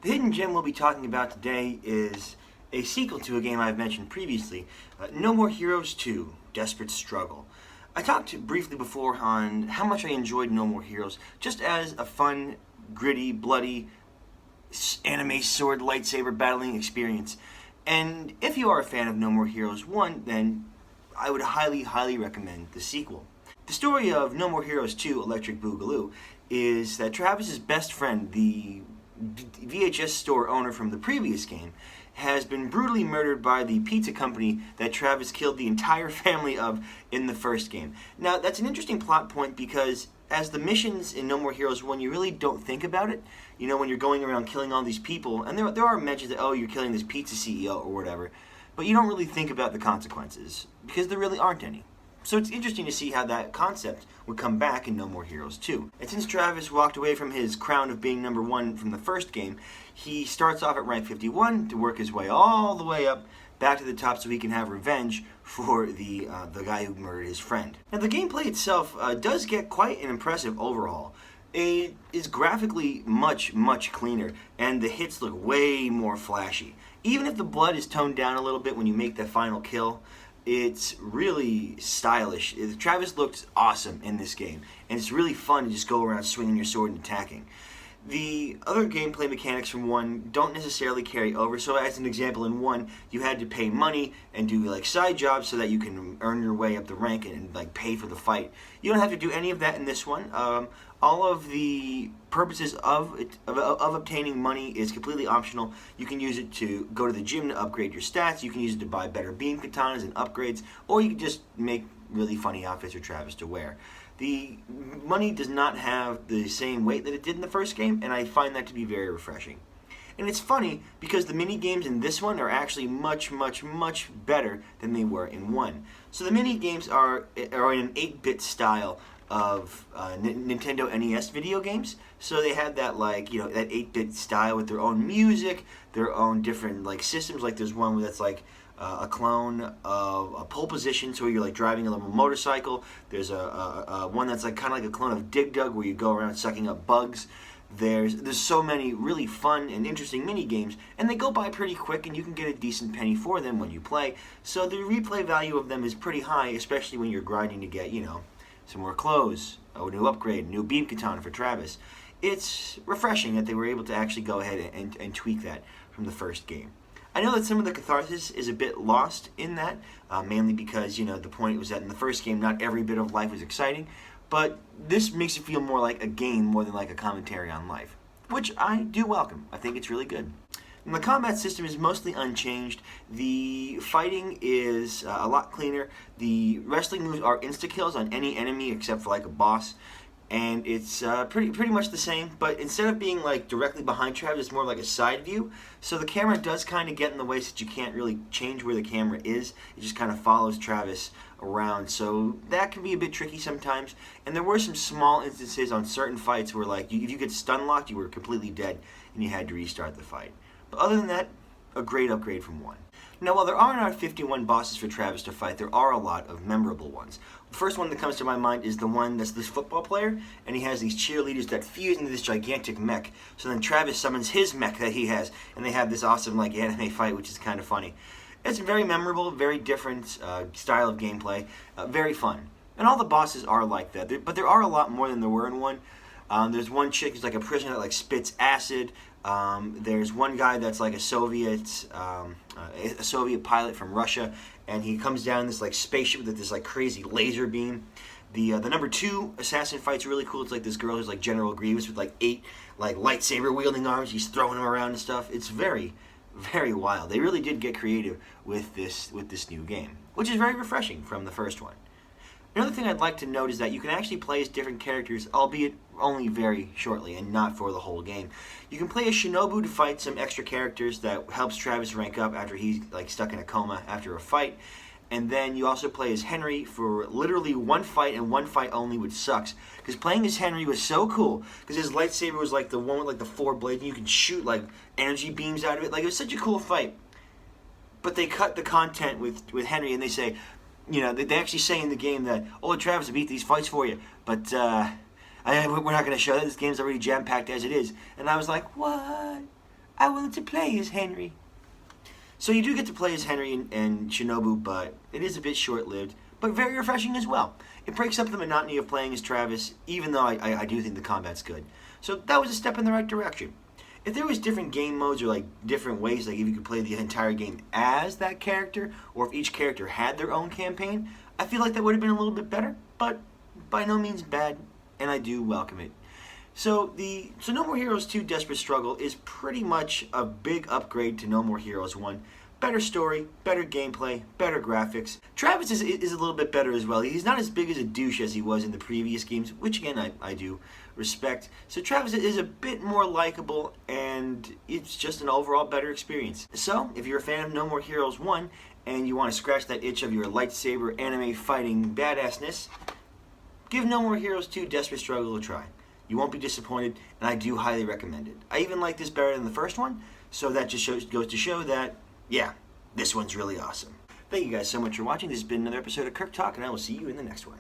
The hidden gem we'll be talking about today is a sequel to a game I've mentioned previously, No More Heroes 2, Desperate Struggle. I talked briefly before on how much I enjoyed No More Heroes, just as a fun, gritty, bloody, anime sword lightsaber battling experience. And if you are a fan of No More Heroes 1, then I would highly recommend the sequel. The story of No More Heroes 2, Electric Boogaloo, is that Travis's best friend, the VHS store owner from the previous game, has been brutally murdered by the pizza company that Travis killed the entire family of in the first game. Now, that's an interesting plot point because as the missions in No More Heroes 1, you really don't think about it. You know, when you're going around killing all these people, and there are mentions that, oh, you're killing this pizza CEO or whatever, but you don't really think about the consequences because there really aren't any. So it's interesting to see how that concept would come back in No More Heroes 2. And since Travis walked away from his crown of being number 1 from the first game, he starts off at rank 51 to work his way all the way up back to the top so he can have revenge for the guy who murdered his friend. Now the gameplay itself does get quite an impressive overhaul. It is graphically much cleaner, and the hits look way more flashy. Even if the blood is toned down a little bit when you make the final kill, it's really stylish. Travis looks awesome in this game, and it's really fun to just go around swinging your sword and attacking. The other gameplay mechanics from 1 don't necessarily carry over, so as an example, in 1, you had to pay money and do like side jobs so that you can earn your way up the rank and like pay for the fight. You don't have to do any of that in this one. All of the purposes of obtaining money is completely optional. You can use it to go to the gym to upgrade your stats, you can use it to buy better beam katanas and upgrades, or you can just make really funny outfits for Travis to wear. The money does not have the same weight that it did in the first game, and I find that to be very refreshing. And it's funny because the mini games in this one are actually much better than they were in 1. So the mini games are in an 8-bit style of Nintendo NES video games. So they have that that 8-bit style with their own music, their own different systems. Like there's one that's like a clone of a pole position, so you're like driving a little motorcycle. There's a one that's like kind of like a clone of Dig Dug, where you go around sucking up bugs. There's so many really fun and interesting mini games, and they go by pretty quick, and you can get a decent penny for them when you play. So the replay value of them is pretty high, especially when you're grinding to get some more clothes, a new upgrade, a new beam katana for Travis. It's refreshing that they were able to actually go ahead and tweak that from the first game. I know that some of the catharsis is a bit lost in that, mainly because, the point was that in the first game, not every bit of life was exciting, but this makes it feel more like a game more than like a commentary on life, which I do welcome. I think it's really good. And the combat system is mostly unchanged. The fighting is a lot cleaner. The wrestling moves are insta-kills on any enemy except for like a boss. And it's pretty much the same, but instead of being like directly behind Travis, it's more like a side view. So the camera does kind of get in the way, so that you can't really change where the camera is. It just kind of follows Travis around, so that can be a bit tricky sometimes. And there were some small instances on certain fights where if you get stun locked, you were completely dead and you had to restart the fight. But other than that, a great upgrade from 1. Now, while there are not 51 bosses for Travis to fight, there are a lot of memorable ones. The first one that comes to my mind is the one that's this football player, and he has these cheerleaders that fuse into this gigantic mech. So then Travis summons his mech that he has, and they have this awesome anime fight, which is kind of funny. It's very memorable, very different style of gameplay, very fun. And all the bosses are like that, but there are a lot more than there were in 1. There's one chick who's like a prisoner that spits acid. There's one guy that's like a Soviet pilot from Russia, and he comes down in this spaceship with this crazy laser beam. The number 2 assassin fight's really cool. It's like this girl who's like General Grievous with 8 lightsaber wielding arms. She's throwing them around and stuff. It's very wild. They really did get creative with this new game, which is very refreshing from the first one. Another thing I'd like to note is that you can actually play as different characters, albeit only very shortly and not for the whole game. You can play as Shinobu to fight some extra characters that helps Travis rank up after he's stuck in a coma after a fight. And then you also play as Henry for literally one fight and one fight only, which sucks. Because playing as Henry was so cool, because his lightsaber was the one with the 4 blades, and you can shoot energy beams out of it. It was such a cool fight. But they cut the content with Henry, and they say, they actually say in the game that, oh, Travis will beat these fights for you, but we're not going to show that. This game's already jam-packed as it is. And I was like, what? I wanted to play as Henry. So you do get to play as Henry and Shinobu, but it is a bit short-lived, but very refreshing as well. It breaks up the monotony of playing as Travis, even though I do think the combat's good. So that was a step in the right direction. If there was different game modes or like different ways, like if you could play the entire game as that character, or if each character had their own campaign, I feel like that would have been a little bit better, but by no means bad, and I do welcome it. So No More Heroes 2 Desperate Struggle is pretty much a big upgrade to No More Heroes 1. Better story, better gameplay, better graphics. Travis is a little bit better as well. He's not as big as a douche as he was in the previous games, which again I do respect. So Travis is a bit more likable, and it's just an overall better experience. So if you're a fan of No More Heroes 1 and you want to scratch that itch of your lightsaber anime fighting badassness, give No More Heroes 2 Desperate Struggle a try. You won't be disappointed, and I do highly recommend it. I even like this better than the first one, so that just goes to show that, yeah, this one's really awesome. Thank you guys so much for watching. This has been another episode of Kirk Talk, and I will see you in the next one.